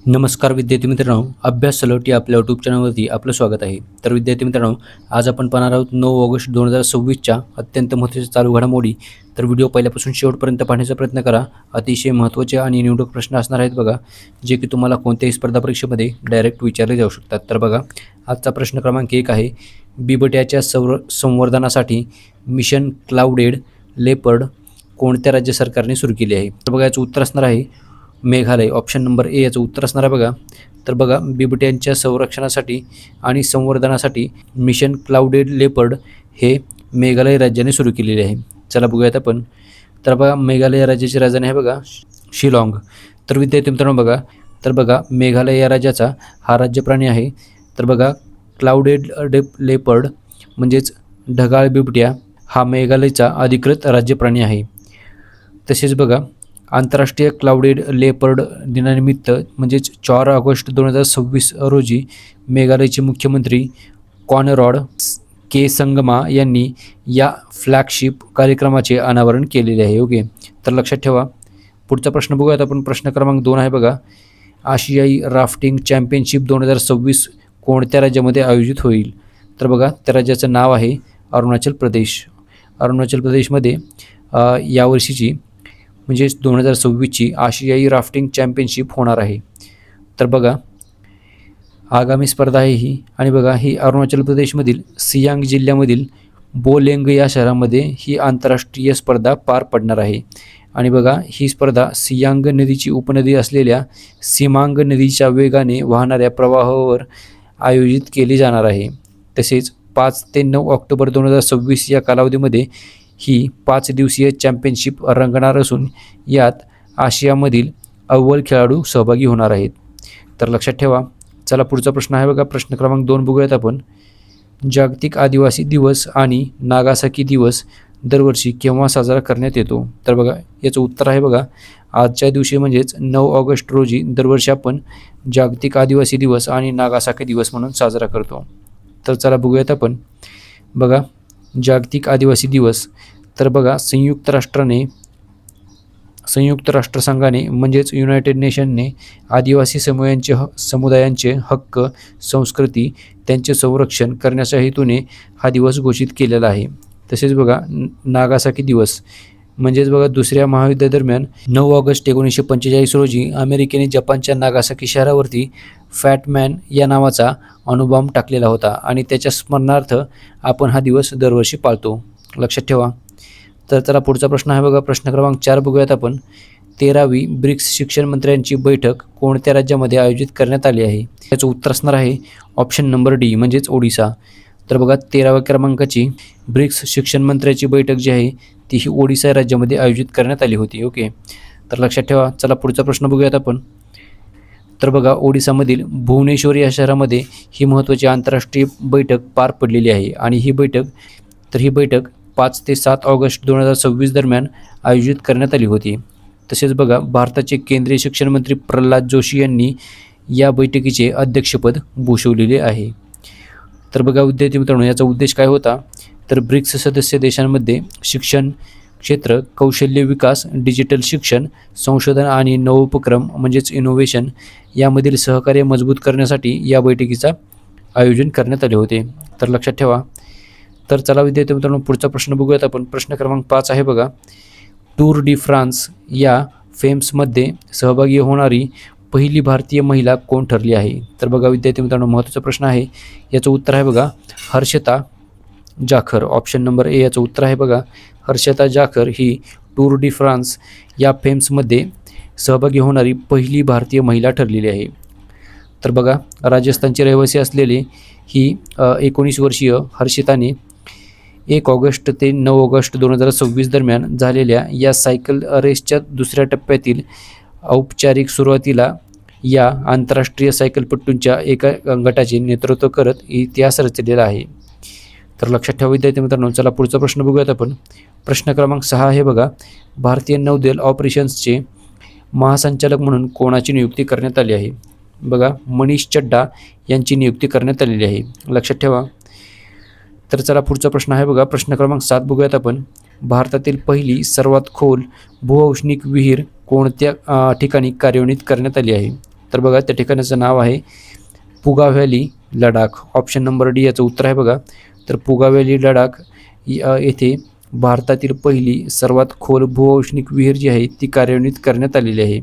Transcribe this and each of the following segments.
नमस्कार विद्यार्थी मित्रांनो, अभ्यास सलोट या आपल्या यूट्यूब चॅनलवरती आपलं स्वागत आहे. तर विद्यार्थी मित्रांनो, आज आपण पाहणार आहोत 9 ऑगस्ट 2026च्या अत्यंत महत्त्वाच्या चालू घडामोडी. तर व्हिडिओ पहिल्यापासून शेवटपर्यंत पाहण्याचा प्रयत्न करा. अतिशय महत्त्वाचे आणि निवडक प्रश्न असणार आहेत बघा, जे की तुम्हाला कोणत्याही स्पर्धा परीक्षेमध्ये डायरेक्ट विचारले जाऊ शकतात. तर बघा, आजचा प्रश्न क्रमांक 1 आहे, बिबट्याच्या संवर्धनासाठी मिशन क्लाउडेड लेपर्ड कोणत्या राज्य सरकारने सुरू केले आहे? तर बघा, याचं उत्तर असणार आहे मेघालय. ऑप्शन नंबर ए याचं उत्तर असणार आहे बघा. तर बघा, बिबट्यांच्या संरक्षणासाठी आणि संवर्धनासाठी मिशन क्लाउडेड लेपर्ड हे मेघालय राज्याने सुरू केलेले आहे. चला बघूयात आपण. तर बघा, मेघालय राज्याची राजधानी आहे बघा शिलाँग. तर विद्यार्थी मित्रांनो बघा, तर बघा, मेघालय या राज्याचा हा राज्य प्राणी आहे. तर बघा, क्लाउडेड लेपर्ड म्हणजेच ढगाळ बिबट्या हा मेघालयचा अधिकृत राज्य प्राणी आहे. तसेच बघा, आंतरराष्ट्रीय क्लाउडेड लेपर्ड दिनानिमित्त म्हणजेच 4 ऑगस्ट 2026 रोजी मेघालयचे मुख्यमंत्री कॉनरॉड के संगमा यांनी या फ्लॅगशिप कार्यक्रमाचे अनावरण केलेले आहे. ओके, तर लक्षात ठेवा. पुढचा प्रश्न बघूयात आपण. प्रश्न क्रमांक 2 आहे बघा, आशियाई राफ्टिंग चॅम्पियनशिप 2026 कोणत्या राज्यामध्ये आयोजित होईल? तर बघा, त्या राज्याचं नाव आहे अरुणाचल प्रदेश. अरुणाचल प्रदेशमध्ये यावर्षीची म्हणजेच 2026ची आशियाई राफ्टिंग चॅम्पियनशिप होणार आहे. तर बघा, आगामी स्पर्धा आहे ही. आणि बघा, ही अरुणाचल प्रदेशमधील सियांग जिल्ह्यामधील बोलेंग या शहरामध्ये ही आंतरराष्ट्रीय स्पर्धा पार पडणार आहे. आणि बघा, ही स्पर्धा सियांग नदीची उपनदी असलेल्या सिमांग नदीच्या वेगाने वाहणाऱ्या प्रवाहावर आयोजित केली जाणार आहे. तसेच 5 ते 9 ऑक्टोबर 2026 या कालावधीमध्ये ही 5 दिवसीय चॅम्पियनशिप रंगणार असून यात आशियामधील अव्वल खेळाडू सहभागी होणार आहेत. तर लक्षात ठेवा. चला पुढचा प्रश्न आहे बघा, प्रश्न क्रमांक 2 बघूयात आपण. जागतिक आदिवासी दिवस आणि नागासाकी दिवस दरवर्षी केव्हा साजरा करण्यात येतो? तर बघा, याचं उत्तर आहे बघा, आजच्या दिवशी म्हणजेच 9 ऑगस्ट रोजी दरवर्षी आपण जागतिक आदिवासी दिवस आणि नागासाकी दिवस म्हणून साजरा करतो. तर चला बघूयात आपण. बघा, जागतिक आदिवासी दिवस. तर बघा, संयुक्त राष्ट्रसंघाने म्हणजेच युनायटेड नेशनने आदिवासी समुदायांचे हक्क, संस्कृती, त्यांचे संरक्षण करण्याच्या हेतूने हा दिवस घोषित केलेला आहे. तसेच बघा, नागासाकी दिवस म्हणजेच बघा, दुसऱ्या महायुद्धादरम्यान 9 ऑगस्ट 1945 रोजी अमेरिकेने जपानच्या नागासाकी शहरावरती फॅटमॅन या नावाचा अणुबॉम्ब टाकलेला होता आणि त्याच्या स्मरणार्थ आपण हा दिवस दरवर्षी पाळतो. लक्षात ठेवा. तर चला पुढचा प्रश्न आहे बघा, प्रश्न क्रमांक 4 बघूयात आपण. 13वी ब्रिक्स शिक्षण मंत्र्यांची बैठक कोणत्या राज्यामध्ये आयोजित करण्यात आली आहे? याचं उत्तर असणार आहे ऑप्शन नंबर डी म्हणजेच ओडिसा. तर बघा, 13व्या क्रमांकाची ब्रिक्स शिक्षण मंत्र्याची बैठक जी आहे ती ही ओडिसा राज्यामध्ये आयोजित करण्यात आली होती. ओके, तर लक्षात ठेवा. चला पुढचा प्रश्न बघूयात आपण. तर बघा, ओडिसामधील भुवनेश्वर या शहरामध्ये ही महत्त्वाची आंतरराष्ट्रीय बैठक पार पडलेली आहे. आणि ही बैठक 5 ते 7 ऑगस्ट 2026 दरम्यान आयोजित करण्यात आली होती. तसेच बघा, भारताचे केंद्रीय शिक्षण मंत्री प्रल्हाद जोशी यांनी या बैठकीचे अध्यक्षपद भूषवलेले आहे. तर बघा विद्यार्थी मित्रांनो, याचा उद्देश काय होता? तर ब्रिक्स सदस्य देशांमध्ये शिक्षण क्षेत्र, कौशल्य विकास, डिजिटल शिक्षण, संशोधन आणि नवोपक्रम म्हणजेच इनोव्हेशन यामधील सहकार्य मजबूत करण्यासाठी या बैठकीचा आयोजन करण्यात आले होते. तर लक्षात ठेवा. तर चला विद्यार्थी मित्रांनो, पुढचा प्रश्न बघूयात आपण. प्रश्न क्रमांक 5 आहे बघा, टूर डी फ्रान्स या फेम्समध्ये सहभागी होणारी पहिली भारतीय महिला कोण ठरली आहे? तर बघा विद्यार्थी मित्रांनो, महत्त्वाचा प्रश्न आहे. याचं उत्तर आहे बघा Harshita Jakhar. Option number A याचं उत्तर आहे बघा हर्षता जाखर ही टूर डी फ्रान्स या फेम्समध्ये सहभागी होणारी पहिली भारतीय महिला ठरलेली आहे. तर बघा, राजस्थानचे रहिवासी असलेली ही 19 वर्षीय हर्षिताने 1 ऑगस्ट ते 9 ऑगस्ट 2026 दरम्यान झालेल्या या सायकल रेसच्या दुसऱ्या टप्प्यातील औपचारिक सुरुवातीला या आंतरराष्ट्रीय सायकलपटूंच्या एका गटाचे नेतृत्व करत इतिहास रचलेला आहे. तर लक्षात ठेवा विद्यार्थी मित्रांनो. चला पुढचा प्रश्न बघूयात आपण. प्रश्न क्रमांक 6 आहे बघा, भारतीय नौदल ऑपरेशन्सचे महासंचालक म्हणून कोणाची नियुक्ती करण्यात आली आहे? बघा, मनीष चड्डा यांची नियुक्ती करण्यात आलेली आहे. लक्षात ठेवा. तर चला पुढचा प्रश्न आहे बघा, प्रश्न क्रमांक 7 बघूयात आपण. भारतातील पहिली सर्वात खोल भूऔष्णिक विहीर कोणत्या ठिकाणी कार्यान्वित करण्यात आली आहे? तर बघा त्या ठिकाणाचं नाव आहे Puga valley Ladakh. Option number D याचं उत्तर आहे बघा. तर पुगा व्हॅली लडाख येथे भारतातील पहिली सर्वात खोल भूऔष्णिक विहीर जी आहे ती कार्यान्वित करण्यात आलेली आहे.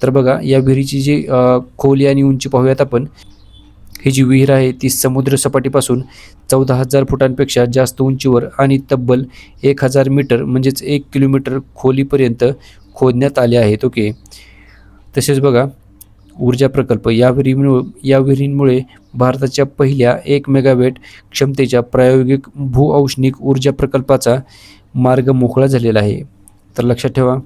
तर बघा या विहिरीची जी खोली आणि उंची पाहूयात आपण. ही जी विहीर आहे ती समुद्र सपाटीपासून 14,000 फुटांपेक्षा जास्त उंचीवर आणि तब्बल 1,000 मीटर म्हणजेच 1 किलोमीटर खोलीपर्यंत खोदण्यात आले आहेत. ओके. तसेच बघा ऊर्जा प्रकल्प या विहिरींमुळे भारताच्या पहिल्या 1 मेगावॅट क्षमतेच्या प्रायोगिक भूऔष्णिक ऊर्जा प्रकल्पाचा मार्ग मोकळा झालेला आहे. तर लक्षात ठेवा.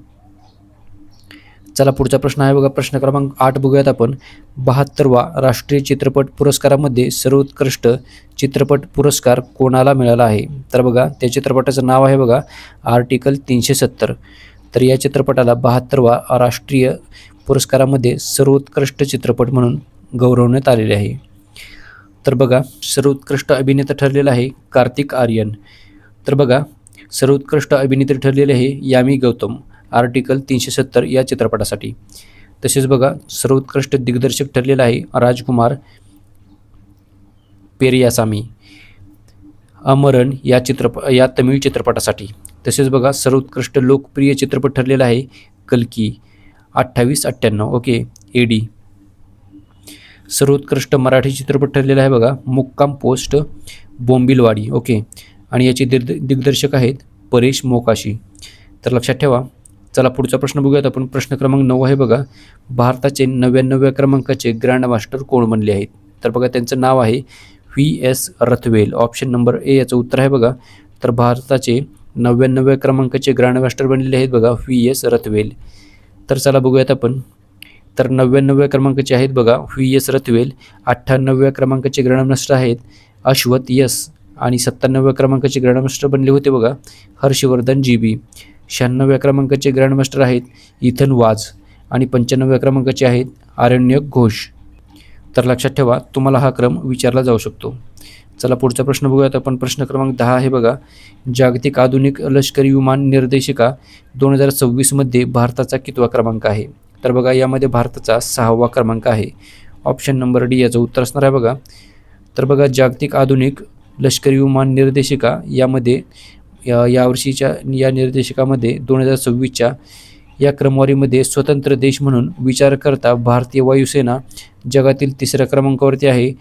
चला पुढचा प्रश्न आहे बघा, प्रश्न क्रमांक 8 बघूयात आपण. 72वा राष्ट्रीय चित्रपट पुरस्कारामध्ये सर्वोत्कृष्ट चित्रपट पुरस्कार कोणाला मिळाला आहे? तर बघा त्या चित्रपटाचं नाव आहे बघा आर्टिकल 370. तर या चित्रपटाला 72वा राष्ट्रीय पुरस्कारामध्ये सर्वोत्कृष्ट चित्रपट म्हणून गौरवण्यात आलेले आहे. तर बघा सर्वोत्कृष्ट अभिनेता ठरलेला आहे कार्तिक आर्यन. तर बघा सर्वोत्कृष्ट अभिनेत्री ठरलेले आहे यामी गौतम आर्टिकल 370 या चित्रपटासाठी. तसेच बघा सर्वोत्कृष्ट दिग्दर्शक ठरलेला आहे राजकुमार पेरियासामी अमरन या तमिळ चित्रपटासाठी. तसेच बघा सर्वोत्कृष्ट लोकप्रिय चित्रपट ठरलेला आहे कल्की 2898 ओके AD. सर्वोत्कृष्ट मराठी चित्रपट ठरलेला आहे बघा मुक्काम पोस्ट बोंबिलवाडी ओके. आणि याचे दिग्दर्शक आहेत परेश मोकाशी. तर लक्षात ठेवा. चला पुढचा प्रश्न बघूयात आपण. प्रश्न क्रमांक 9 आहे बघा. भारताचे 99व्या क्रमांकाचे ग्रँड मास्टर कोण बनले आहेत? तर बघा त्यांचं नाव आहे VS रथवेल. ऑप्शन नंबर ए याचं उत्तर आहे बघा. तर भारताचे 99व्या क्रमांकाचे ग्रँड मास्टर बनलेले आहेत बघा VS रथवेल. तर चला बघूयात आपण. तर 99व्या क्रमांकाचे आहेत बघा VS रथवेल. 98व्या क्रमांकाचे ग्रँडमास्टर आहेत अश्वत यस. आणि 97व्या क्रमांकाचे ग्रँडमास्टर बनले होते बघा हर्षवर्धन GB. 96व्या क्रमांकाचे ग्रँडमास्टर आहेत इथन वाज. आणि 95व्या क्रमांकाचे आहेत आरण्यक घोष. तर लक्षात ठेवा तुम्हाला हा क्रम विचारला जाऊ शकतो. चला पुढचा प्रश्न बघूयात आपण. प्रश्न क्रमांक 10 आहे बघा. जागतिक आधुनिक लष्करी विमान निर्देशिका 2026 मध्ये भारताचा कितवा क्रमांक आहे? तर बघा यामध्ये भारताचा 6वा क्रमांक आहे. ऑप्शन नंबर डी याचं उत्तर असणार आहे बघा. तर बघा जागतिक आधुनिक लष्करी विमान निर्देशिका यामध्ये यावर्षीच्या या निर्देशिकामध्ये 2026च्या या क्रमवारीमध्ये स्वतंत्र देश म्हणून विचार करता भारतीय वायुसेना जगातील 3ऱ्या क्रमांकावरती आहे.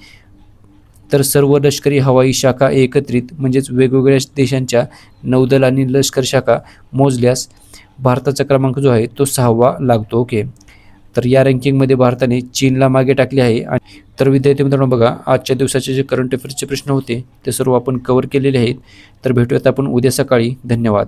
तर सर्व लष्करी हवाई शाखा एकत्रित म्हणजेच वेगवेगळ्या देशांच्या नौदल आणि लष्कर शाखा मोजल्यास भारताचा क्रमांक जो आहे तो 6वा लागतो ओके. तर या रँकिंगमध्ये भारताने चीनला मागे टाकले आहे. तर विद्यार्थी मित्रांनो बघा आजच्या दिवसाचे जे करंट अफेअर्सचे प्रश्न होते ते सर्व आपण कव्हर केलेले आहेत. तर भेटूयात आपण उद्या सकाळी. धन्यवाद.